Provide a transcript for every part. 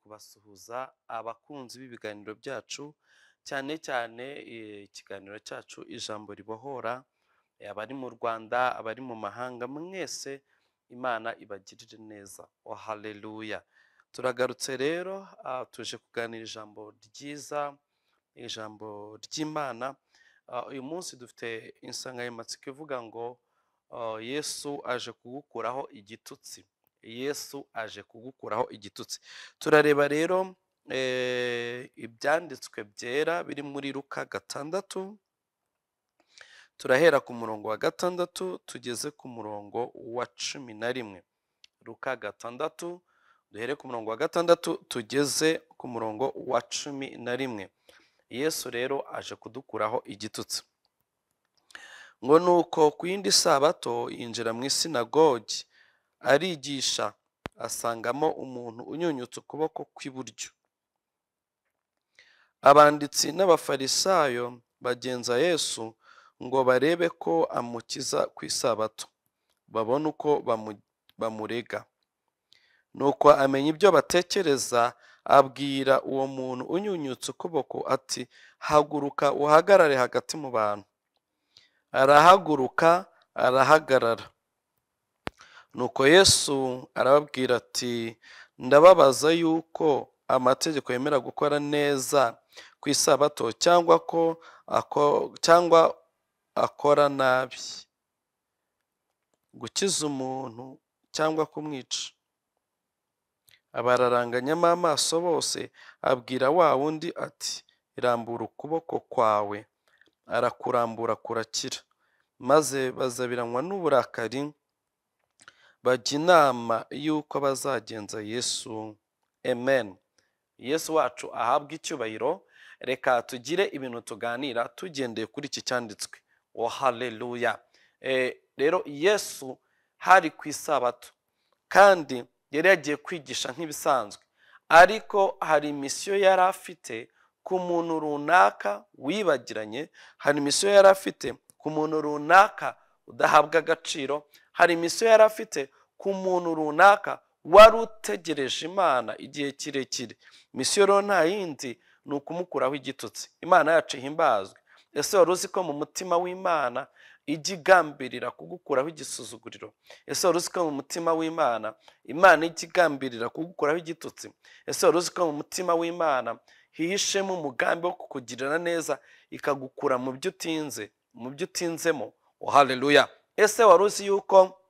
kubasuhuza abakunzi b'ibiganiro byacu cyane cyane ikiganiro cyacu ijambo ribohora, abari mu Rwanda, abari mu mahanga, mwese Imana ibagirire neza. Haleluya. Turagarutse rero tuje kuganira ijambo ryiza, ijambo ry'Imana. Uyu munsi dufite insanganyamatsiko ivuga ngo Yesu aje kugukuraho igitutsi. Yesu aje kugukuraho igitutsi. Turareba rero ibyanditswe byera biri muri Luka 6. Turahera ku murongo wa 6 tugeze ku murongo wa 11. Luka 6 duhere ku murongo wa 6 tugeze ku murongo wa 11. Yesu rero aje kudukuraho igitutsi. Ngo nuko ku yindi sabato yinjira mu isinagogi arigisha, asangamo umuntu unyunyutse ukuboko kw'iburyo. Abanditsi n'abafarisayo bagenza Yesu ngo barebe ko amukiza ku isabato, babone uko bamurega. Nuko amenya ibyo batekereza, abwira uwo muntu unyunyutse ukuboko ati, haguruka uhagarare hagati mu bantu. Arahaguruka arahagarara. Nuko Yesu arababwira ati, ndababaza yuko amategeko yemera gukora neza ku isabato cyangwa akora nabi, gukiza umuntu cyangwa kumwica. Abararanganyamo amaso bose, abwira wa wundi ati, rambura ukuboko kwawe. Arakurambura kurakira. Maze bazabiranywa n'uburakari, bajya inama y'uko bazagenza Yesu. Amen. Yesu wacu ahabwa icyubahiro. Reka tugire ibintu tuganira tugendeye kuri iki cyanditswe. Haleluya. Rero Yesu hari ku isabato kandi yari yagiye kwigisha nk'ibisanzwe, ariko hari misiyo yari afite ku muntu runaka wibagiranye, hari misiyo yari afite ku muntu runaka udahabwa agaciro, hari misiyo yari afite ku muntu runaka wari utegereje Imana igihe kirekire. Misiyo rero nta yindi ni ukumukuraho igitutsi. Imana yacu ihimbazwe. Ese wari uzi ko mu mutima w'Imana ijya igambirira kugukuraho igisuzuguriro? Ese wari uzi ko mu mutima w'Imana Imana ijya igambirira kugukuraho igitutsi? Ese wari uzi ko mu mutima w'Imana hihishemo umugambi wo kukugirira neza, ikagukura mu byo utinze, mu byo utinzemo? Haleluya. Ese wari uzi yuko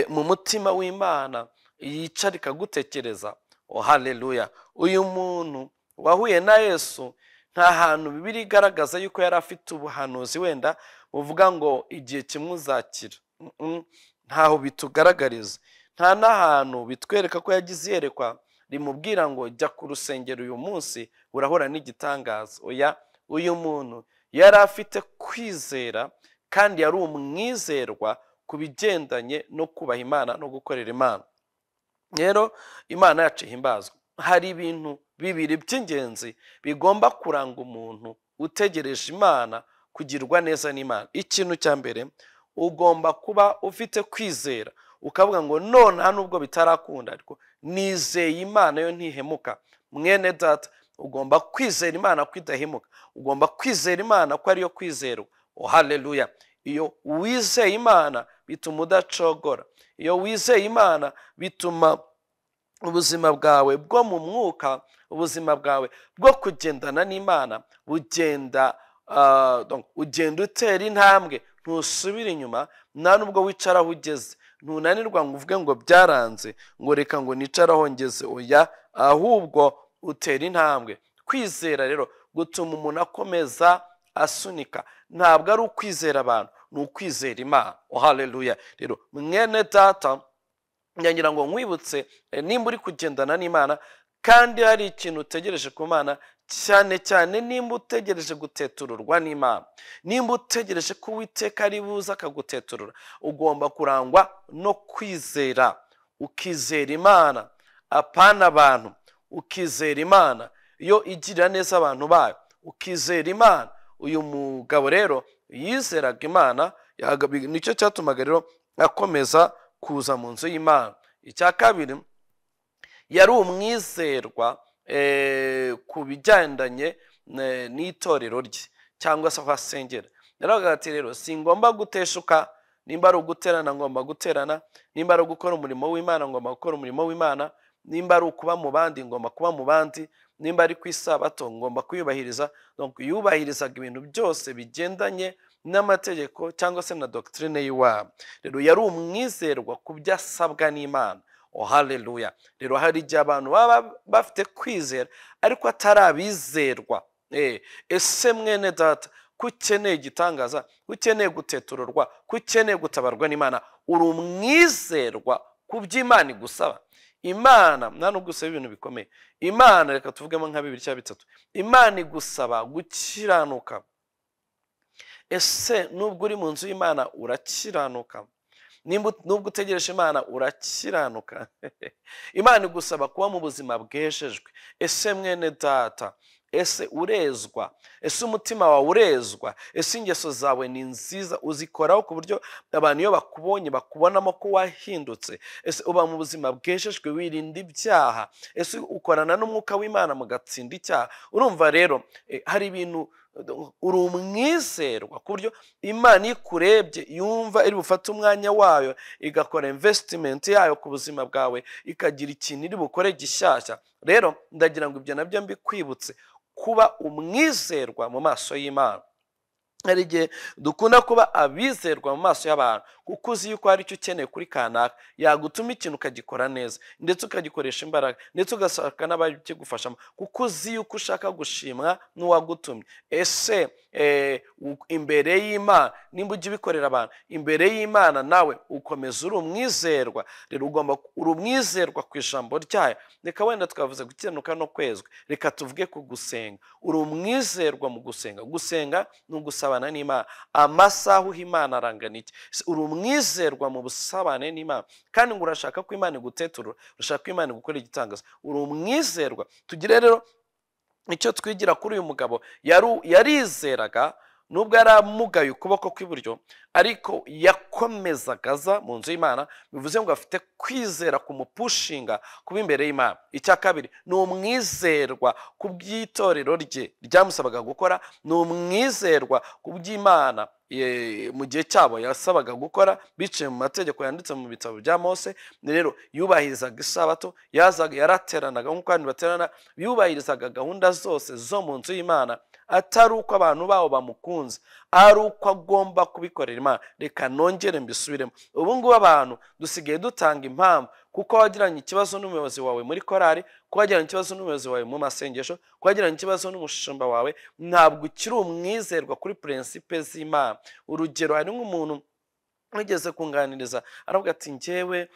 mu mutima w'Imana yicara ikagutekereza? Haleluya. Uyu muntu wahuye na Yesu, nta hantu Bibiliya igaragaza yuko yari afite ubuhanuzi wenda buvuga ngo igihe kimwe uzakira. Ntaho bitugaragariza. Nta n'ahantu bitwereka ko yagize iyerekwa rimubwira ngo jya ku rusengero uyu munsi urahura n'igitangaza. Oya, uyu muntu yari afite kwizera kandi yari umwizerwa ku bigendanye no kubaha Imana no gukorera Imana. Rero Imana yacu ihimbazwe. Hari ibintu bibiri by'ingenzi bigomba kuranga umuntu utegereje Imana kugirwa neza n'Imana. Ikintu cya mbere, ugomba kuba ufite kwizera, ukavuga ngo none nubwo bitarakunda ariko nizeye Imana yo ntihemuka. Mwene data, ugomba kwizera Imana ko idahemuka. Ugomba kwizera Imana ko ariyo kwizerwa. Haleluya. Iyo wizeye Imana bituma udacogora. Iyo wizeye Imana bituma ubuzima bwawe bwo mu mwuka, ubuzima bwawe bwo kugendana n'Imana ugenda utera intambwe, ntusubira inyuma, nta nubwo wicara aho ugeze. Ntunanirwa ngo uvuge ngo byaranze, ngo reka ngo nicare aho ngeze. Oya, ahubwo utera intambwe. Kwizera rero gutuma umuntu akomeza asunika. Ntabwo ari ukwizera abantu, ni ukwizera Imana. Haleluya. Rero mwene data, ngira ngo nkwibutse, nimba uri kugendana n'Imana kandi hari ikintu utegereje ku Mana, cyane cyane nimba utegereje gutetururwa n'Imana, nimba utegereje ko Uwiteka ari buza akaguteturura, ugomba kurangwa no kwizera. Ukizera Imana, apana abantu. Ukizera Imana yo igirira neza abantu bayo. Ukizera Imana. Uyu mugabo rero yizeraga Imana, nicyo cyatumaga rero akomeza kuza mu nzu y'Imana. Icya kabiri, yari umwizerwa ku bigendanye n'itorero rye cyangwa se aho asengera. Yaravuga ati rero singomba guteshuka, nimba ari uguterana ngomba guterana, nimba ari ugukora umurimo w'Imana ngomba gukora umurimo w'Imana, nimba ari ukuba mu bandi ngomba kuba mu bandi, nimba ari ku isabato ngomba kuyubahiriza. Donc yubahirizaga ibintu byose bigendanye n'amategeko cyangwa se na doctrine y'iwabo. Rero yari umwizerwa ku byo asabwa n'Imana. Oh haleluya. Rero hari igihe abantu baba bafite kwizera ariko atari abizerwa. Ese mwene data, kukeneye igitangaza, kukeneye gutetururwa, kukeneye gutabarwa n'Imana, uri umwizerwa ku by'Imana igusaba. Imana nta nubwo usaba ibintu bikomeye. Imana, reka tuvugemo nka 2 cyangwa 3, Imana igusaba gukiranuka. Ese nubwo uri mu nzu y'Imana urakiranuka? Nubwo utegereje Imana urakiranuka? Imana igusaba kuba mu buzima bwejejwe. Ese mwene data, ese urezwa? Ese umutima wawe urezwa? Ese ingeso zawe ni nziza, uzikoraho ku buryo abantu iyo bakubonye bakubonamo ko wahindutse? Ese uba mu buzima bwejejwe, wirinda ibyaha? Ese ukorana n'umwuka w'Imana mugatsinda icyaha? Urumva rero hari ibintu, uri umwizerwa ku buryo Imana ikurebye yumva iri bufate umwanya wayo igakora investment yayo ku buzima bwawe, ikagira ikintu iri bukore gishyashya. Rero ndagira ngo ibyo nabyo mbikwibutse, kuba umwizerwa mu maso y'Imana. Hari igihe dukunda kuba abizerwa mu maso y'abantu kuko uzi yuko hari icyo ukeneye kuri kanaka, yagutuma ikintu ukagikora neza ndetse ukagikoresha imbaraga ndetse ugasaka n'abakigufashamo kuko uzi yuko ushaka gushimwa n'uwagutumye. Ese imbere y'Imana nimba ujya ubikorera abantu, imbere y'Imana nawe ukomeza uri umwizerwa. Rero uri umwizerwa ku ijambo ryayo. Reka wenda twavuze gukiranuka no kwezwa, reka tuvuge ku gusenga. Uri umwizerwa mu gusenga. Gusenga ni ugusabana n'Imana. Amasaha uha Imana arangana iki? Uri umwizerwa mu busabane n'Imana, kandi ngo urashaka ko Imana iguteturura, urashaka ko Imana igukora igitangaza. Uri umwizerwa. Tugire rero icyo twigira kuri uyu mugabo. Yarizeraga nubwo yari amugaye ukuboko kw'iburyo, ariko yakomezaga aza mu nzu y'Imana. Bivuze ngo afite kwizera kumupushinga kuba imbere y'Imana. Icya kabiri, ni umwizerwa ku by'itorero rye ryamusabaga gukora, ni umwizerwa ku by'Imana mu gihe cyabo yasabaga gukora biciye mu mategeko yanditse mu bitabo bya Mose. Rero yubahirizaga isabato, yarateranaga nk'uko abantu baterana, yubahirizaga gahunda zose zo mu nzu y'Imana, atari uko abantu bawo bamukunze, ari uko agomba kubikorera Imana. Reka nongere mbisubiremo, ubu ngubu abantu dusigaye dutanga impamvu kuko wagiranye ikibazo n'umuyobozi wawe muri korari, ko wagiranye ikibazo n'umuyobozi wawe mu masengesho, ko wagiranye ikibazo n'umushumba wawe, ntabwo ukiri umwizerwa kuri principe z'Imana. Urugero, hari nk'umuntu wigeze kunganiriza aravuga ati njyewe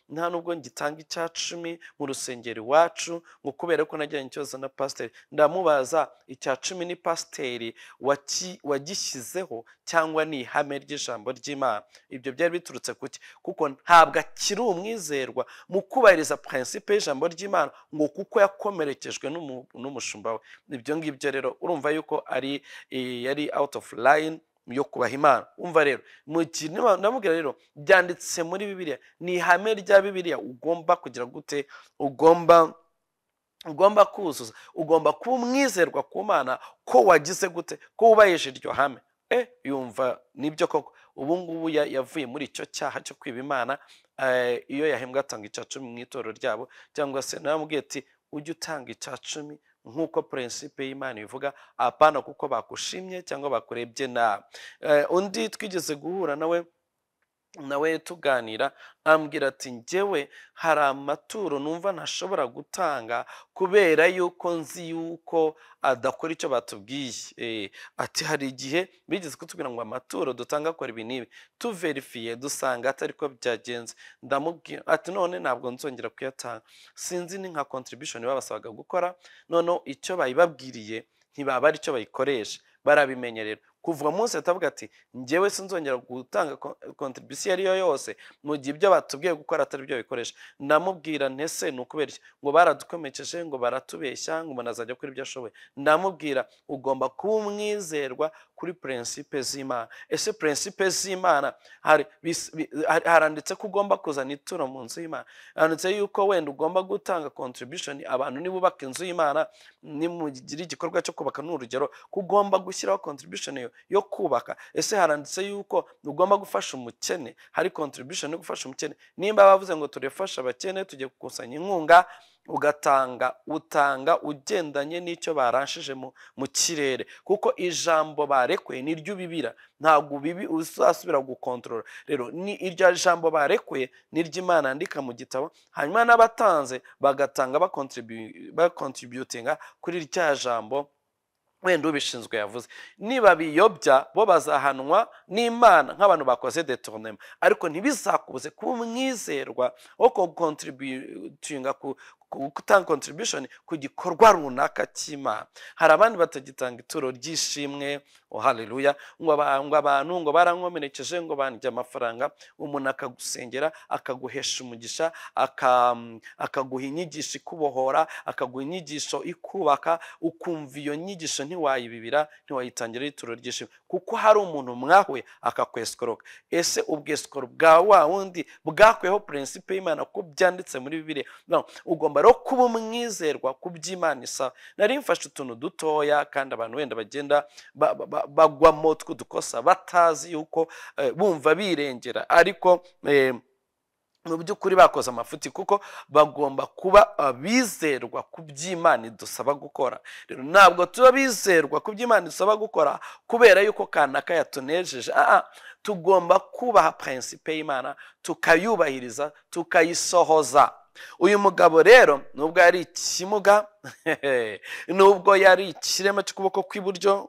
nta nubwo ngitanga icya 10 mu rusengero iwacu ngo kubera ko najyanye ikibazo na pasiteri. Ndamubaza, icya 10 ni pasiteri wagishyizeho cyangwa ni ihame ry'ijambo ry'Imana? Ibyo byari biturutse kuki? Kuko ntabwo akiri umwizerwa mu kubahiriza principe y'ijambo ry'Imana, ngo kuko yakomerekejwe n'umushumba we. Ibyo ngibyo rero urumva yuko yari out of line yo kubaha Imana. Umva rero, ndamubwira rero, byanditse muri Bibiliya, ni ihame rya Bibiliya ugomba kugira gute, ugomba kuzuza. Ugomba kuba umwizerwa ku Mana ko wagize gute, ko wubahije iryo hame. Yumva nibyo koko. Ubu ngubu yavuye muri icyo cyaha cyo kwiba Imana. Iyo yahembwa atanga icya 10 mu itorero ryabo, cyangwa se namubwiye ati ujye utanga icya 10 nk'uko principe y'Imana ivuga, apana kuko bakushimye cyangwa bakurebye nabi. Undi twigeze guhura nawe tuganira, ambwira ati njyewe hari amaturo numva ntashobora gutanga kubera yuko nzi yuko adakora icyo batubwiye. Ati hari igihe bigeze kutubwira ngo amaturo dutanga akora ibi n'ibi, tuverifiye dusanga atari ko byagenze. Ndamubwira ati none ntabwo nzongera kuyatanga. Sinzi ni nka contribution babasabaga gukora, none icyo bayibabwiriye ntibaba ari cyo bayikoresha. Barabimenye rero kuva munsi atavuga ati njyewe sinzongera gutanga contribution ari yo yose mu gihe ibyo batubwiye gukora atari byo bikoresha. Ndamubwira ntese ni ukubera iki? Ngo baradukomekeje, ngo baratubeshya, ngo umuntu azajya kuri ibyo ashoboye. Ndamubwira ugomba kuba umwizerwa kuri principe z'Imana. Ese principe z'Imana haranditse ko ugomba kuzana ituro mu nzu y'Imana, haranditse yuko wenda ugomba gutanga contribution abantu nibubaka inzu y'Imana, nimugira igikorwa cyo kubaka n'urugero ko ugomba gushyiraho contribution yo kubaka. Ese haranditse yuko ugomba gufasha umukene, hari contribution yo gufasha umukene. Nimba bavuze ngo turefasha abakene, tujye gukusanya inkunga, utanga ugendanye n'icyo baranshije mu kirere, kuko ijambo barekwe niryo ubibira, ntabwo bibi uzasubira gukontorora. Rero ni iryo jambo barekwe niryo Imana yandika mu gitabo, hanyuma n'abatanze bagatanga bakontributinga kuri rya jambo wenda ubishinzwe yavuze. Niba biyobya bo bazahanwa n'Imana nk'abantu bakoze detournement, ariko ntibizakubuze kuba umwizerwa wo contributinga gutanga contribution ku gikorwa runaka cy'Imana. Hari abandi batagitanga ituro ry'ishimwe, haleluya, ngo abantu ngo barankomerekeje, ngo banjye amafaranga, umuntu akagusengera, akaguhesha umugisha, akaguha inyigisho ikubohora, akaguha inyigisho ikubaka, ukumva iyo nyigisho ntiwayibibira, ntiwayitangira ituro ry'ishimwe, kuko hari umuntu mwahuye akakweskoroka. Ese ubweskoro bwa wa wundi bwakweho principe y'Imana ko byanditse muri Bibiliya? No, ugomba rero kuba umwizerwa ku by'Imana isaba. Nari mfashe utuntu dutoya kandi abantu wenda bagenda bagwamo tw'udukosa batazi yuko bumva birengera, ariko mu by'ukuri bakoze amafuti, kuko bagomba kuba abizerwa ku by'Imana idusaba gukora. Rero ntabwo tuba bizerwa ku by'Imana idusaba gukora kubera yuko kanaka yatunejeje. Tugomba kubaha principe y'Imana, tukayubahiriza, tukayisohoza. Uyu mugabo rero nubwo yari ikimuga, nubwo yari ikirema cy'ukuboko kw'iburyo,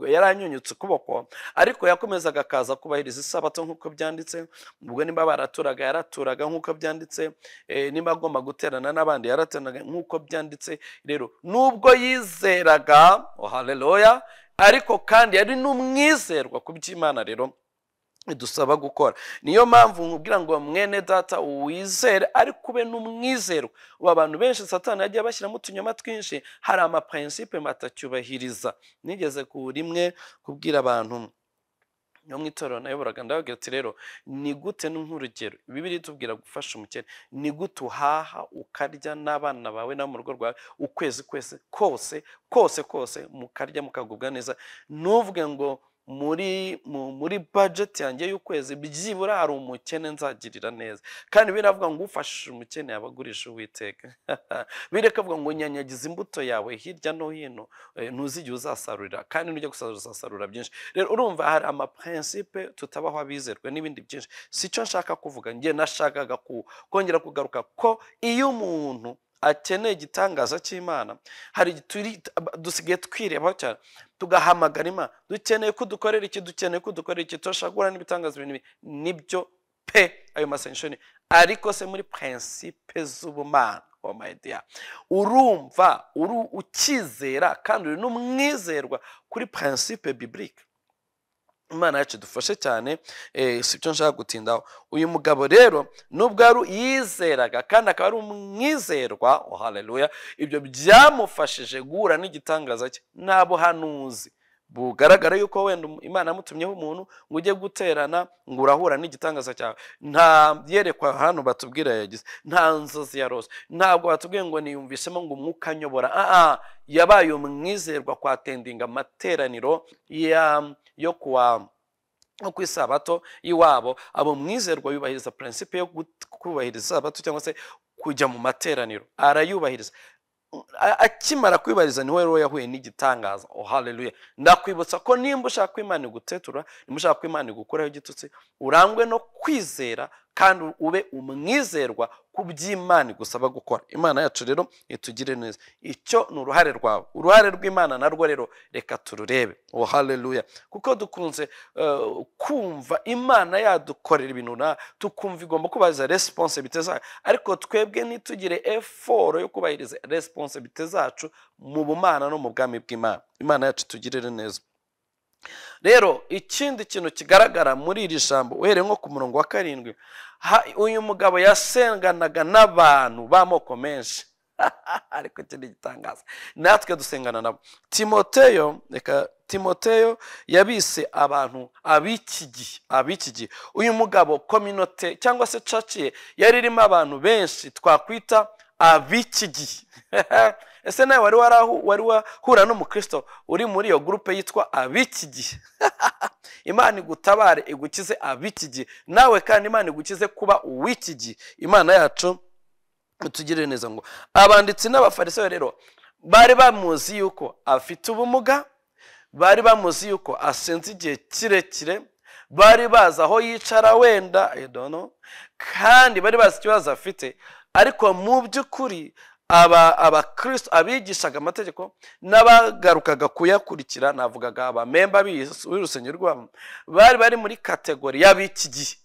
yaranyunyutse ukuboko, ariko yakomezaga akaza kubahiriza isabato nk'uko byanditse. Ubwo nimba baraturaga yaraturaga nk'uko byanditse, nimba agomba guterana n'abandi yarateranaga nk'uko byanditse. Rero nubwo yizeraga, haleluya, ariko kandi yari n'umwizerwa ku by'Imana rero idusaba gukora. Niyo mpamvu nkubwira ngo mwene data uwizere ariko ube n'umwizerwa. Abantu benshi Satani yagiye bashyiramo utunyoma twinshi, hari amaprincipe matacyubahiriza. Nigeze rimwe kubwira abantu no mu itorero nayoboraga, ndababwira ati rero ni gute, nk'urugero Bibiliya itubwira gufasha umukene, ni gute uhaha ukarya n'abana bawe no mu rugo rwawe ukwezi kose mukarya mukagubwa neza, nuvuge ngo muri budget yanjye y'ukwezi byibura hari umukene nzagirira neza. Kandi biravuga ngo ufashe umukene yabagurisha Uwiteka. Birekavuga ngo nyanyagiza imbuto yawe hirya no hino, ntuzijye uzasarurira, kandi nujya gusarura byinshi. Rero urumva hari amaprincipe tutabaho abizerwa n'ibindi byinshi. Sicyo nshaka kuvuga, njye nashakaga kongera kugaruka ko iyo umuntu akeneye igitangaza cy'Imana, hari dusigaye twirebaho cyane, tugahamagara Imana, dukeneye kudukorera iki, turashaka n'ibitangaza ibintu nibyo pe, ayo masenshoni. Ariko se muri principe z'ubumana, oh my dear, urumva ukizera kandi uri n'umwizerwa kuri principe biblique. Imana yacu dufashe cyane, sibyo nshaka gutindaho. Uyu mugabo rero nubwo yizeraga kandi akaba ari umwizerwa, haleluya, ibyo byamufashije guhura n'igitangaza cye. Nta buhanuzi bugaragara yuko wenda Imana yamutumyeho umuntu ngo ujye guterana ngo urahura n'igitangaza cyawe. Nta yerekwa hano batubwira yagize, nta nzozi yarose, ntabwo batubwiye ngo niyumvisemo ngo umwuka anyobora. Yabaye umwizerwa kwa tendinga amateraniro yo ku isabato iwabo. Abo mwizerwa yubahiriza principe yo kubahiriza isabato cyangwa se kujya mu materaniro, arayubahiriza. Akimara kwibariza niwe rero yahuye n'igitangaza. Haleluya. Ndakwibutsa ko nimba ushaka Imana igutetura, nimba ushaka Imana igukuraho igitutsi, urangwe no kwizera kandi ube umwizerwa ku by'Imana igusaba gukora. Imana yacu rero itugire neza. Icyo ni uruhare rwawe, uruhare rw'Imana narwo rero reka tururebe. Haleluya. Kuko dukunze kumva Imana yadukorera ibintu tukumva igomba kubahiriza responsibility zayo, ariko twebwe ntitugire effort yo kubahiriza responsibility zacu mu bumana no mu bwami bw'Imana. Imana yacu tugirire neza. rero ikindi kintu kigaragara muri iri jambo uhereye nko ku murongo wa 7, uyu mugabo yasenganaga n'abantu b'amoko menshi ariko ikindi gitangaza natwe dusengana nabo. Timoteyo yabise abantu ab'iki gihe. Uyu mugabo community cyangwa se church ye yari irimo abantu benshi twakwita ab'iki gihe. Ese nawe wari wahura n'umukristo uri muri iyo groupe yitwa ab'iki gihe? Imana igutabare igukize ab'iki gihe, nawe kandi Imana igukize kuba uw'iki gihe. Imana yacu tugirire neza. Ngo abanditsi n'abafarisayo rero bari bamuzi yuko afite ubumuga, bari bamuzi yuko asenze igihe kirekire, bari bazi aho yicara wenda I don't know, kandi bari bazi ikibazo afite. Ariko mu by'ukuri Kristo abigishaga amategeko n'abagarukaga kuyakurikira, navugaga abamemba b'urusengero rwabo, bari muri kategori y'ab'iki gihe.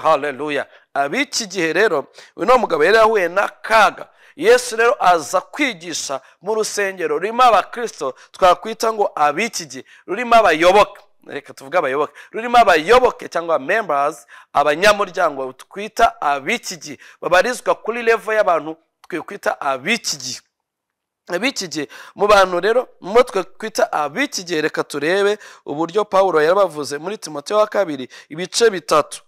Haleluya. Ab'iki gihe rero uno mugabo yari yahuye n'akaga. Yesu rero aza kwigisha mu rusengero rurimo abakristo twakwita ngo ab'iki gihe, rurimo abayoboke, reka tuvuge abayoboke, rurimo abayoboke cyangwa members, abanyamuryango twita ab'iki gihe, babarizwa kuri level y'abantu twita ab'iki gihe. Ab'iki gihe mu bantu rero mu twe kwita ab'iki gihe, reka turebe uburyo Paulo yabavuze muri Timoteyo wa 2 ibice 3.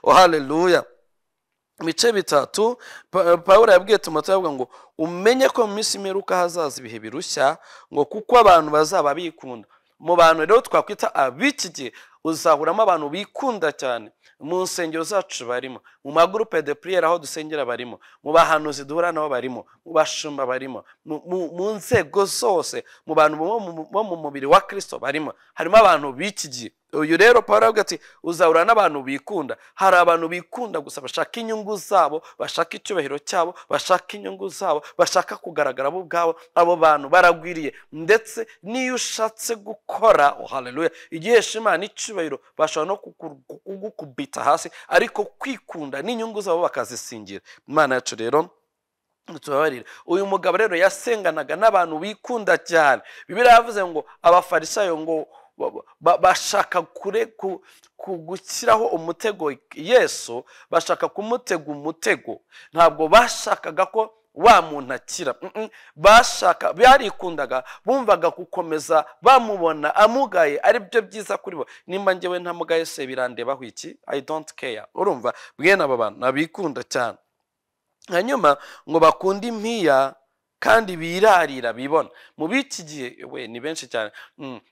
Haleluya. Ibice 3 Paulo yabwiye Timoteyo avuga ngo umenye ko mu minsi imperuka hazaza ibihe birushya, ngo kuko abantu bazaba bikunda. Mu bantu rero twakwita ab'iki gihe uzahuramo abantu bikunda cyane. Mu nsengero zacu barimo, mu magroupe de prière aho dusengera barimo, mu bahanuzi duhura nabo barimo, mu bashumba barimo, mu nzego zose, mu bantu bo mu mubiri wa Kristo barimo, harimo abantu b'iki gihe. Uyu rero Paulo avuga ati uzahura n'abantu bikunda. Hari abantu bikunda gusa bashaka inyungu zabo, bashaka icyubahiro cyabo, bashaka inyungu zabo, bashaka kugaragara bo ubwabo. Abo bantu baragwiriye, ndetse niyo ushatse gukora haleluya igihesha Imana icyubahiro bashobora no kugukubita hasi, ariko kwikunda n'inyungu zabo bakazisingira. Imana yacu rero tubabarire. Uyu mugabo rero yasenganaga n'abantu bikunda cyane. Bibiliya yavuze ngo abafarisayo ngo bashaka kugukiraho umutego Yesu, bashaka kumutega umutego. Ntabwo bashakaga ko wa muntu akira, barikundaga, bumvaga gukomeza bamubona amugaye ari byo byiza kuri bo. Nimba njyewe ntamugaye se birandebaho iki? I don't care. Urumva bwene aba bantu nabikunda cyane. Hanyuma ngo bakunda impiya kandi birarira bibona. Mu biki gihe we ni benshi cyane.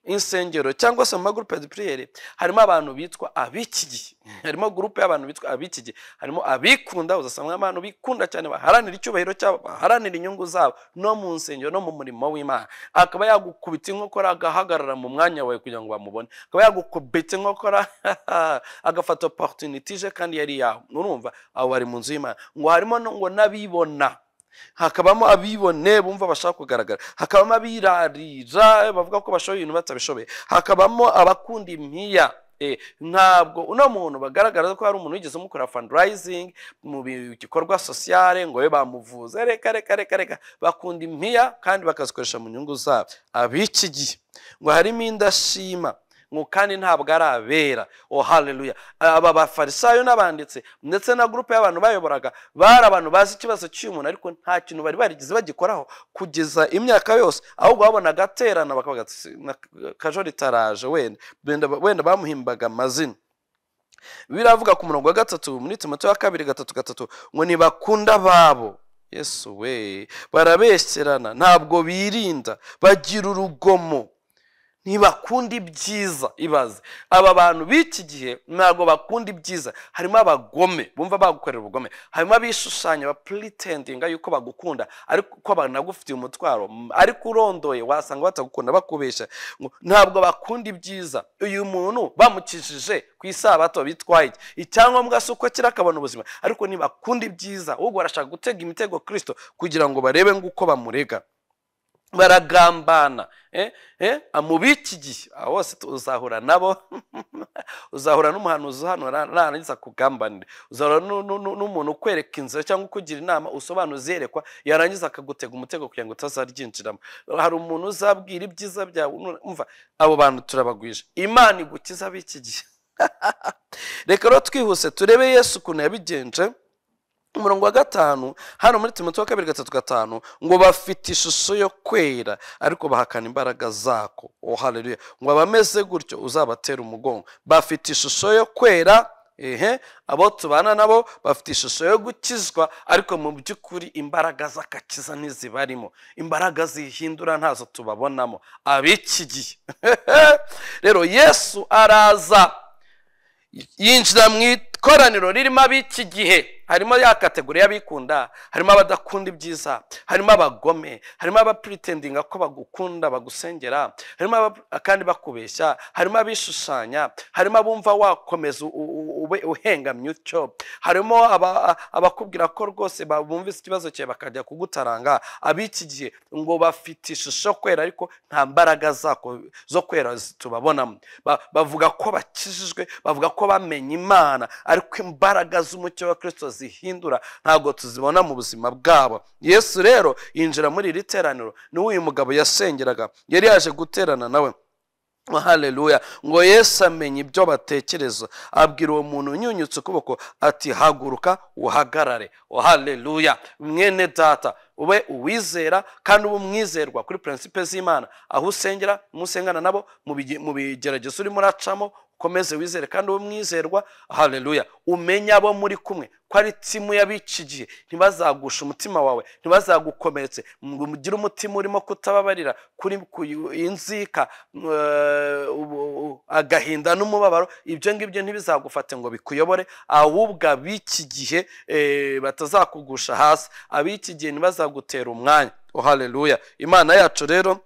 Insengero cyangwa se mu groupe de prière harimo abantu bitwa ab'iki gihe, harimo groupe y'abantu bitwa ab'iki gihe, harimo abikunda. Uzasanga abantu bikunda cyane baharanira icyubahiro cyabo, baharanira inyungu zabo no mu nsengero no mu murimo w'Imana. Akaba yagukubita inkokora agahagarara mu mwanya wawe kugira ngo bamubone, akaba yagukubita inkokora agafata opportunity je kandi yari yawe. Urumva abo bari mu nzu y'Imana. Ngo harimo ngo nabibona, hakabamo abibone bumva bashaka kugaragara, hakabamo abirarira bavuga ko bashoboye ibintu batabishoboye, hakabamo abakunda impiya. Ntabwo uno muntu bagaragara ko hari umuntu wigeze umukora fundraising mu gikorwa sociale ngo we bamuvuze. Reka bakunda impiya kandi bakazikoresha mu nyungu zabo. Ab'iki gihe ngo harimo indashima, ngo kandi ntabwo ari abera. Haleluya. Aba bafarisayo n'abanditse ndetse na groupe y'abantu bayoboraga bari abantu bazi ikibazo cy'umuntu, ariko nta kintu bari barigize bagikoraho kugeza imyaka yose. Ahubwo babona gaterana bakavuga kajori taraje, wenda bamuhimbaga amazina. Biravuga ku murongo wa 3 muri Timoteyo wa 2:3 ngo nibakunda babo. Yesu we, barabesherana, ntabwo birinda, bagira urugomo, ntibakunda ibyiza. Ibaze aba bantu b'iki gihe ntabwo bakunda ibyiza. Harimo abagome bumva bagukorera ubugome, harimo abishushanya pretendinga yuko bagukunda ariko ko banagufitiye umutwaro, ariko urondoye wasanga batagukunda bakubesha. Ntabwo bakunda ibyiza. Uyu muntu bamukijije ku isabato bitwaye icyangombwa suko kirakabona ubuzima, ariko ntibakunda ibyiza, ahubwo barashaka gutega imitego Kristo kugira ngo barebe nguko bamurega. baragambana mu biki gihe bose uzahura nabo uzahura n'umuhanuzi hano narangiza kugambanira, uzahura n'umuntu ukwereka inzira cyangwa ukugira inama usobanuza yerekwa yarangiza akagutega umutego kugira ngo utazaryinjiramo. Hari umuntu uzabwira ibyiza byawe, umva abo bantu turabagwije. Imana igukiza biki gihe. Reka rero twihuse turebe Yesu ukuntu yabigenje. Umurongo wa 5 hano muri Timoteyo 2:3-5 ngo bafite ishusho yo kwera ariko bahakana imbaraga zako. Haleluya. Ngo abameze gutyo uzabatera umugongo. Bafite ishusho yo kwera, abo tubana nabo bafite ishusho yo gukizwa ariko mu by'ukuri imbaraga z'akakiza ntizibarimo, imbaraga zihindura ntazo tubabonamo abiki gihe. Rero Yesu araza yinjira mu ikoraniro ririmo abiki gihe. Harimo ya kategori y'abikunda, harimo abadakunda ibyiza, harimo abagome, harimo abapretendinga ko bagukunda bagusengera, harimo kandi bakubeshya, harimo abishushanya, harimo abumva wakomeza ube uhengamye utyo, harimo abakubwira ko rwose bumvise ikibazo cyawe bakajya kugutaranga. Abiki gihe ngo bafite ishusho kwera ariko nta mbaraga zako zo kwera tubabonamo. Bavuga ko bakijijwe, bavuga ko bamenye Imana, ariko imbaraga z'umucyo wa Kristo zihindura ntabwo tuzibona mu buzima bwabo. Yesu rero yinjira muri iri teraniro, ni uyu mugabo yasengeraga, yari yaje guterana nawe. Haleluya. Ngo Yesu amenye ibyo batekereza, abwira uwo muntu unyunyutse ukuboko ati haguruka uhagarare. Haleluya. Mwene data, ube uwizera kandi ube umwizerwa kuri principe z'Imana. Aho usengera, musengana nabo mu bigeragezo urimo uracamo, komeze wizere kandi umwizerwa. Haleluya. Umenya abo muri kumwe ko ari timu y'abicigiye, ntibazagusha umutima wawe, ntibazagukomeretse, mugire umutima urimo kutababarira, kuri inzika, agahinda n'umubabaro. Ibyo ngibyo ntibizagufate ngo bikuyobore, ahubwo abiki gihe batazakugusha hasi, abiki gihe ntibazagutera umwanya. Haleluya. Imana yacu rero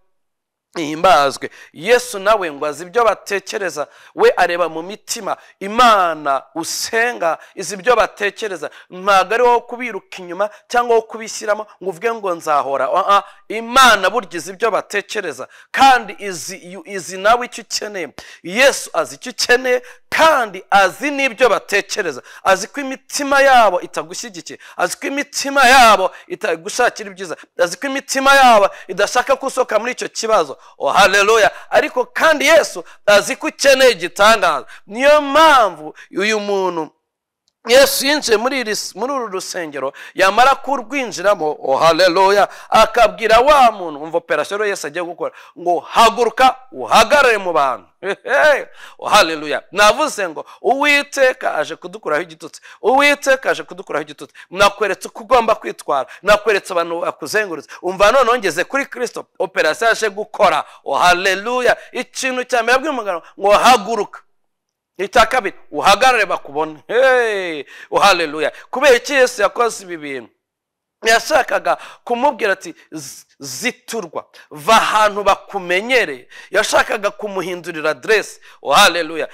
ihimbazwe. Yesu nawe ngo azi ibyo batekereza, we areba mu mitima. Imana usenga izi ibyo batekereza, ntabwo ari wowe kubiruka inyuma cyangwa wo kubishyiramo ngo uvuge ngo nzahora. Imana burya izi ibyo batekereza kandi izi nawe icyo ukeneye. Yesu azi icyo ukeneye kandi azi n'ibyo batekereza, azi ko imitima yabo itagushyigikiye, azi ko imitima yabo itagushakira ibyiza, azi ko imitima yabo idashaka gusohoka muri icyo kibazo. Haleluya. Ariko kandi Yesu azi ko ukeneye igitangaza. Niyo mpamvu uyu muntu Yesu yinjiye muri uru rusengero, yamara kurwinjiramo, haleluya, akabwira wa muntu, umva operasiyo Yesu agiye gukora, ngo haguruka uhagarare mu bantu. Haleluya. Navuze ngo Uwiteka aje kudukuraho igitutsi, Uwiteka aje kudukuraho igitutsi. Nakweretse uko ugomba kwitwara, nakweretse abantu bakuzengurutse. Umva none ngeze kuri Kristo, operasiyo aje gukora. Haleluya. Ikintu cya mbere bw'umugano ngo haguruka, icya kabiri uhagarare bakubone. Haleluya. Kubera iki Yesu yakoze ibi bintu? Yashakaga kumubwira ati ziturwa, va ahantu bakumenyereye. Yashakaga kumuhindurira adresi. Haleluya.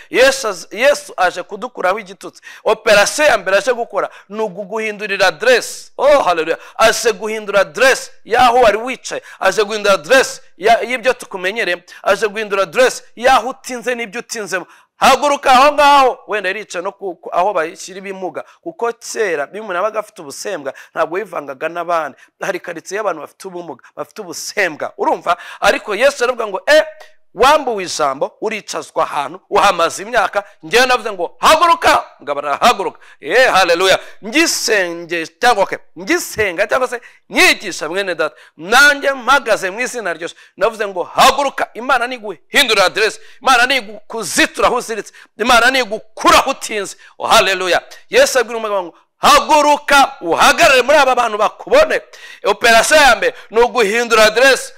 Yesu aje kudukuraho igitutsi. Operasiyo ya mbere aje gukora ni uguhindurira adresi. Haleluya. Aje guhindura adresi y'aho wari wicaye, aje guhindura adresi y'ibyo tukumenyereye, aje guhindura adresi y'aho utinze n'ibyo utinzemo. Haguruka aho ngaho. Wenda yarica no aho bashyira ibimuga, kuko kera umuntu yabaga afite ubusembwa ntabwo yivangaga n'abandi. Hari karitsiye y'abantu bafite ubumuga, bafite ubusembwa, urumva. Ariko Yesu aravuga ngo wambuwe ijambo, uricazwa ahantu, uhamaze imyaka. Ngewe navuze ngo haguruka, ngo barahaguruka. Haleluya. Ngisenga cyangwa se nyigisha mwene data, nanjye mpagaze mu izina ryo, navuze ngo haguruka. Imana niguhindura adresi, Imana nigukuzitura aho uziritse, Imana nigukura aho utinze. Haleluya. Yesu abwira umugabo ngo haguruka uhagarare muri aba bantu bakubone. Operasiyo ya mbere ni uguhindura adresi,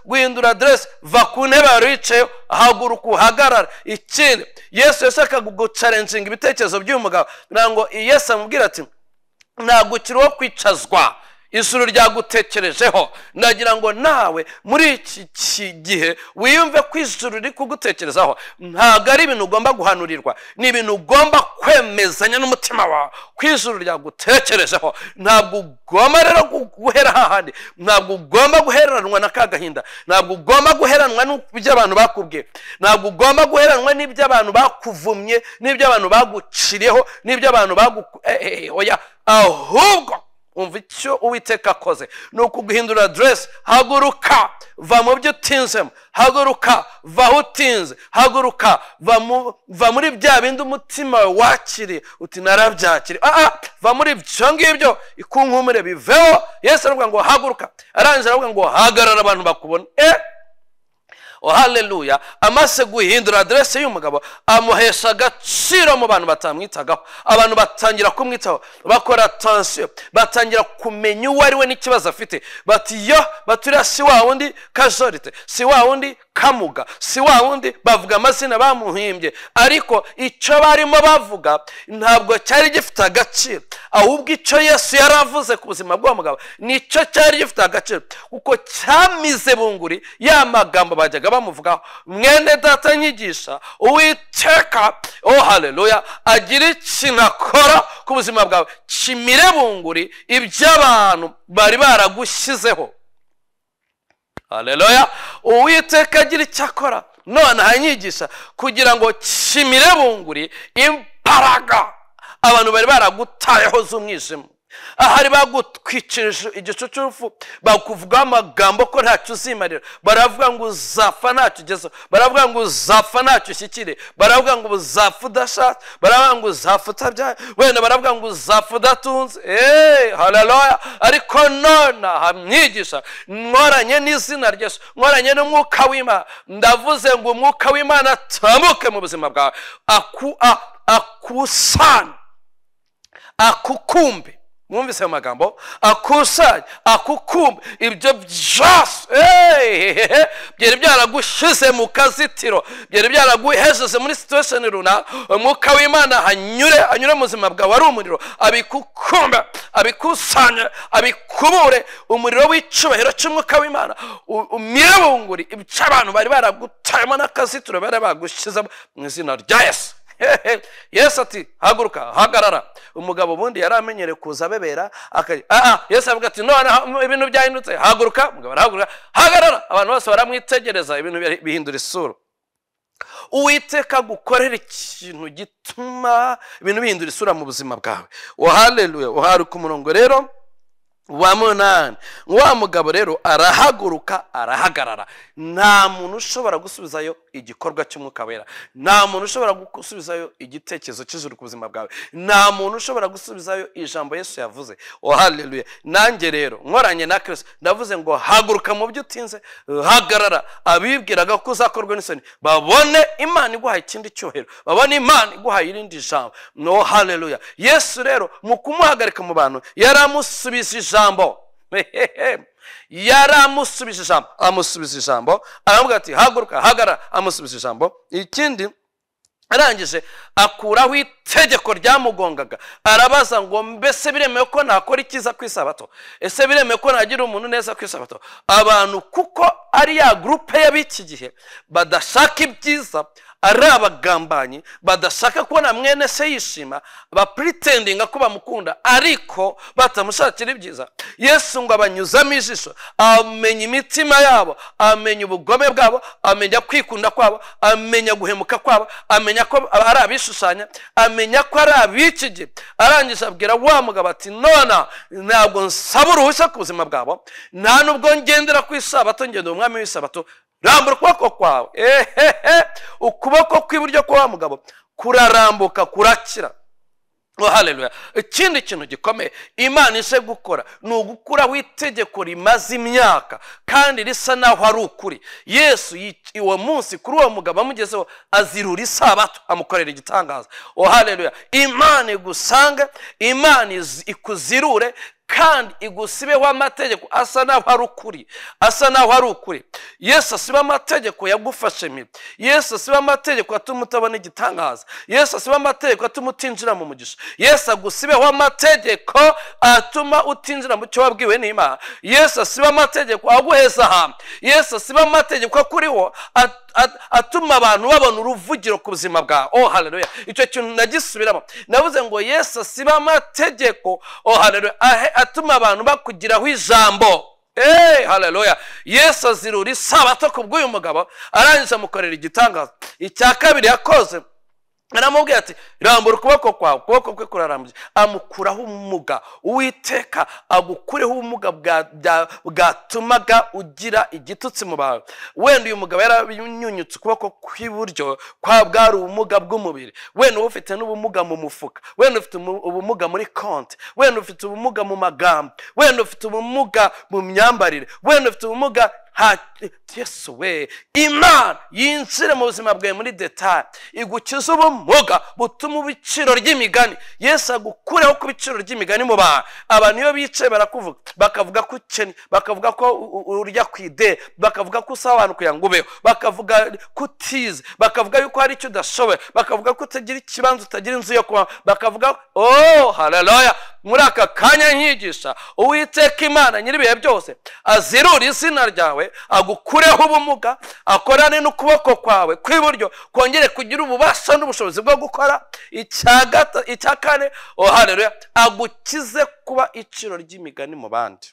guhindura adresi, va ku ntebe wari wicayeho, haguruka uhagarara. Ikindi Yesu yashakaga gucalenjinga ibitekerezo by'uyu mugabo, ngo Yesu amubwira ati ntabwo ukiri uwo kwicazwa. ijuru ryagutekerejeho. Ndagira ngo nawe muri iki gihe wiyumve ko ijuru riri kugutekerezaho. Ntabwo ari ibintu ugomba guhanurirwa, ni ibintu ugomba kwemezanya n'umutima wawe ko ijuru ryagutekerejeho. Ntabwo ugomba rero guhera hahandi, ntabwo ugomba guheranwa na kagahinda, ntabwo ugomba guheranwa n'ibyo abantu bakubwiye, ntabwo ugomba guheranwa n'ibyo abantu bakuvumye, n'ibyo abantu baguciriyeho, n'ibyo abantu oya, ahubwo umva icyo Uwiteka akoze ni ukuguhindura address. Haguruka va mu byo utinzemo, haguruka va aho utinze, haguruka va muri bya bindi umutima wakiriye uti narabyakiriye. Va muri ibyo ngibyo, ikunkumure biveho. Yesu aravuga ngo haguruka, arangije aravuga ngo hagarara abantu bakubona. Haleluya. Amaze guhindura adresse y'umugabo, amuhesha agaciro mu bantu batamwitagaho. Abantu batangira kumwitaho, bakora attention, batangira kumenya uwo ari we n'ikibazo afite. Bati yo, baturiya si wa wundi Kajorite, si wa wundi Kamuga, si wa wundi bavuga amazina bamuhimbye, ariko icyo barimo bavuga ntabwo cyari gifite agaciro, ahubwo icyo Yesu yaravuze ku buzima bw'uwo mugabo nicyo cyari gifite agaciro, kuko cyamize bunguri ya magambo bajyaga bamuvugaho. Mwene data nyigisha, Uwiteka haleluya agira ikintu akora ku buzima bwawe kimire bunguri iby'abantu bari baragushyizeho. Haleluya. Uwiteka agira icyo akora none ahanyigisha kugira ngo kimire bunguri imbaraga abantu bari baragutayeho z'umwijima. Ahari bagutwikirije igicucu urupfu, bakuvuga amagambo ko ntacyo uzimarira, baravuga ngo uzapfa ntacyo ugezeho, baravuga ngo uzapfa ntacyo ushyikire, baravuga ngo uzapfa udashatse, baravuga ngo uzapfa utabyaye, wenda baravuga ngo uzapfa udatunze. Haleluya. Ariko none hamwigisha nkoranye n'izina rya Yesu, nkoranye n'umwuka w'Imana, ndavuze ngo umwuka w'Imana atambuke mu buzima bwawe, akusanye, akukumbe. Mwumvise amagambo, akusanye, akukumbe ibyo byose byari byaragushize mu kazitiro, byari byaraguhejeje muri situation runaka. Umwuka w'Imana anyure mu buzima bwawe ari umuriro, abikukumbe, abikusanye, abikubure. Umuriro w'icyubahiro cy'umwuka w'Imana umire bunguri ibyo abantu bari baragutayemo n'akazitiro bari bagushyizemo mu izina rya Yesu. Yesu ati haguruka, hagarara. Umugabo bundi yari amenyere kuza bebera Yesu avuga ati none ibintu byahindutse, haguruka. Umugabo arahaguruka, hagarara. Abantu bose baramwitegereza, ibintu bihindura isura. Uwiteka gukorera ikintu gituma ibintu bihindura isura mu buzima bwawe. Haleluya. Uhari ku murongo rero wa 8. Wa mugabo rero arahaguruka, arahagarara. Nta muntu ushobora gusubizayo igikorwa cy'umwuka wera, nta muntu ushobora gusubizayo igitekerezo cy'ijuru ku buzima bwawe, nta muntu ushobora gusubizayo ijambo Yesu yavuze. Haleluya. Nanjye rero nkoranye na Kristo ndavuze ngo haguruka mu byo utinze, hagarara. Abibwiraga ko uzakorwa n'isoni babone Imana iguhaye ikindi cyohero, babone Imana iguhaye irindi jambo. Haleluya. Yesu rero mu kumuhagarika mu bantu yaramusubije ijambo. Yaramusubije ijambo, amusubije ijambo, aravuga ati haguruka, hagarara. Amusubije ijambo. Ikindi arangije akuraho itegeko ryamugongaga, arabaza ngo mbese biremewe ko nakora ikiza ku isabato? Ese biremewe ko nagira umuntu neza ku isabato? Abantu kuko ari ya groupe y'abiki gihe badashaka ibyiza, ari abagambanyi, badashaka kubona mwene se yishima, bapretendinga ko bamukunda ariko batamushakira ibyiza. Yesu ngo abanyuzamo ijisho, amenya imitima yabo, amenya ubugome bwabo, amenya kwikunda kwabo, amenya guhemuka kwabo, amenya ko ari abishushanya, amenya ko ari abiki gihe. Arangije abwira wa mugabo ati nona ntabwo nsaba uruhushya ku buzima bwabo, nta nubwo ngendera ku isabato, ngenda umwami w'isabato. Rambura ukuboko kwawe. Ukuboko kw'iburyo kwa wa mugabo kurarambuka, kurakira. Haleluya. Ikindi kintu gikomeye Imana ije gukora ni ugukuraho itegeko rimaze imyaka kandi risa naho ari ukuri. Yesu uwo munsi kuri uwo mugabo amugezeho azirura isabato, amukorera igitangaza. Haleluya. Imana igusange, Imana ikuzirure kandi igusibeho amategeko asa naho ari ukuri, asa naho ari ukuri. Yesu asiba amategeko yagufashe mpiri. Yesu asiba amategeko atuma utabona igitangaza. Yesu asiba amategeko atuma utinjira mu mugisha. Yesu agusibeho amategeko atuma utinjira mu cyo wabwiwe n'Imana. Yesu asiba amategeko aguheza hamwe. Yesu asiba amategeko akuriho atuma abantu babona uruvugiro ku buzima bwawe. Oh haleluya. Icyo kintu nagisubiramo, navuze ngo Yesu asiba amategeko, oh haleluya, atuma abantu bakugiraho ijambo. Haleluya. Yesu azirura isabato kubw'uyu mugabo, arangije amukorera igitangaza. Icya kabiri yakoze, aramubwira ati rambura ukuboko kwawe. Ukuboko kwe kurarambye, amukuraho ubumuga. Uwiteka agukureho ubumuga bwatumaga ugira igitutsi mu bawe. Wenda uyu mugabo yaranyunyutse ukuboko kw'iburyo, bwari ubumuga bw'umubiri. Wenda ufite n'ubumuga mu mufuka, wenda ufite ubumuga muri konti, wenda ufite ubumuga mu magambo, wenda ufite ubumuga mu myambarire, wenda ufite ubumuga. Yesu we, Imana yinjire mu buzima bwawe muri detail, igukiza ubumuga butuma ibiciro ry'imigani. Yesu agukureho ku biciro ry'imigani mu bantu. Abantu iyo bicaye barakuvuga, bakavuga ko ukennye, bakavuga ko urya ku ideni, bakavuga ko usaba abantu kugira ngo ubeho, bakavuga ko utize, bakavuga yuko hari icyo udashoboye, bakavuga ko utagira ikibanza, utagira inzu yo kuba, bakavuga oh haleluya. Muri aka kanya nkigisha, Uwiteka Imana nyiribihe byose azirura izina ryawe, agukureho ubumuga, akorane n'ukuboko kwawe kw'iburyo kongere kugira ububasha n'ubushobozi bwo gukora. Icya kane, oh haleluya, agukize kuba iciro ry'imigani mu bandi.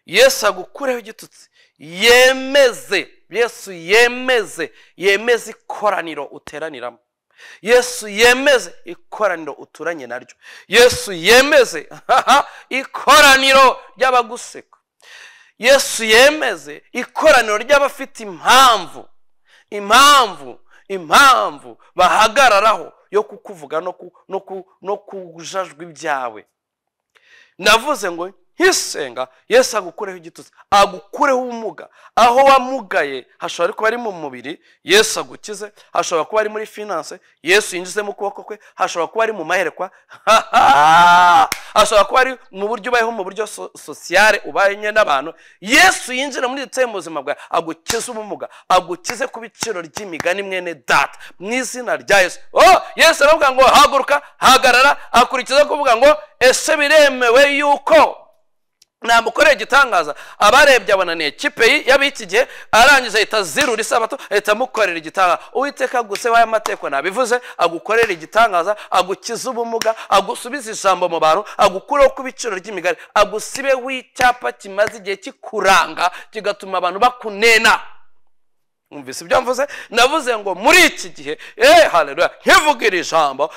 Yesu agukureho igitutsi, Yesu yemeze ikoraniro uteraniramo. Yesu yemeze ikoraniro uturanye naryo. Yesu yemeze ikoraniro ry'abaguseka. Yesu yemeze ikoraniro ry'abafite impamvu bahagararaho yo kukuvuga no kujajwa ibyawe. Navuze ngo hisenga, Yesu agukureho igitutsi, agukureho ubumuga. Aho wamugaye hashobora kuba ari mu mubiri, Yesu agukize. Hashobora kuba ari muri finance, Yesu yinjize mu kuboko kwe. Hashobora kuba ari mu maherekwa, hashobora kuba ari mu buryo ubayeho, mu buryo sociale ubaye n'abantu. Yesu yinjira muri detail mu buzima bwawe, agukize ubumuga, agukize ku biciro ry'imigani mwene data, mu izina rya Yesu. Oh Yesu aravuga ngo haguruka, hagarara, akurikiza kuvuga ngo ese biremewe yuko namukoreye igitangaza? Abarebye abona ni ikipe y'abiki gihe, arangije ahita azirura isabato, ahita amukorera igitangaza. Uwiteka aguseho amategeko nabivuze, agukorera igitangaza, agukiza ubumuga, agusubiza ijambo mu bantu, agukureho ku biciro ry'imigani, agusibeho icyapa kimaze igihe kikuranga kigatuma abantu bakunena. Umvise ibyo mvuze? Navuze ngo muri iki gihe, haleluya, nkivugira ijambo,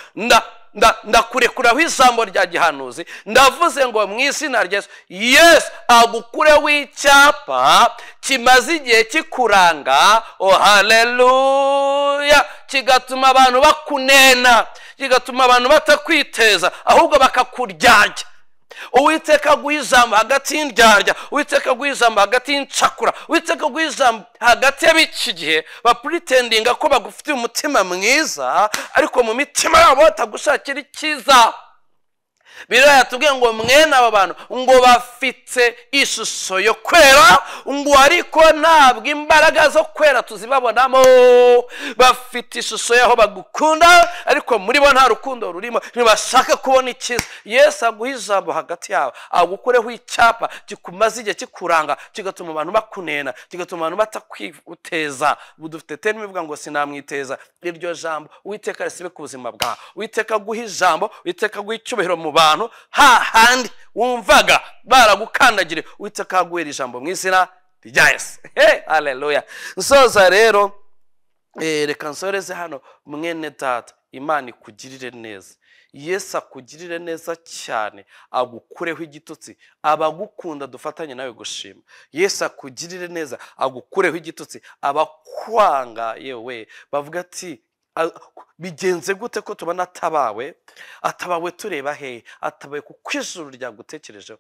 ndakurekuraho ijambo rya gihanuzi. Ndavuze ngo mu izina rya Yesu agukureho icyapa kimaze igihe kikuranga, oh haleluya, kigatuma abantu bakunena, kigatuma abantu batakwiteza ahubwo bakakuryarya. Uwiteka aguha ijambo hagati y'indyarya, Uwiteka aguha ijambo hagati y'incakura, Uwiteka aguha ijambo hagati y'ab'iki gihe bapretendinga ko bagufitiye umutima mwiza, ariko mu mitima yabo batagushakira icyiza. Bibiliya yatubwiye ngo mwene aba bantu ngo bafite ishusho yo kwera, ngo ariko ntabwo imbaraga zo kwera tuzibabonamo. Bafite ishusho yaho bagukunda, ariko muri bo nta rukundo rurimo, ntibashaka kubona icyiza. Yesu aguha ijambo hagati yawe, agukureho icyapa kikumaze igihe kikuranga, kigatuma abantu bakunena, kigatuma abantu batakwiteza. Dufite terime ivuga ngo sinamwiteza. Iryo jambo Uwiteka risibe ku buzima bwawe. Uwiteka aguha ijambo, Uwiteka aguha icyubahiro mu bantu hahandi wumvaga baragukandagire, Uwiteka aguhera ijambo mu izina rya Yesu. Haleluya. Nsoza rero, reka nsoreze hano. Mwene data, Imana ikugirire neza. Yesu akugirire neza cyane, agukureho igitutsi. Abagukunda dufatanye nawe gushima. Yesu akugirire neza, agukureho igitutsi. Abakwanga yewe bavuga ati bigenze gute ko tubona atabawe tureba he? Atabawe kuko ijuru ryagutekerejeho,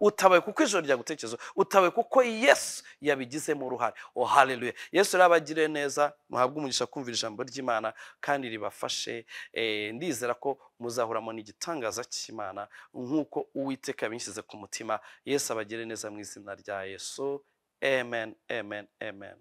utabawe kuko ijuru ryagutekerejeho, utabawe kuko Yesu yabigizemo uruhare. Oh haleluya! Yesu arabagire neza, muhabwe umugisha kumvira ijambo ry'Imana kandi ribafashe. Ndizera ko muzahuramo n'igitangaza cy'Imana nk'uko Uwiteka yabishyize ku mutima. Yesu abagire neza mu izina rya Yesu. Amen, amen, amen.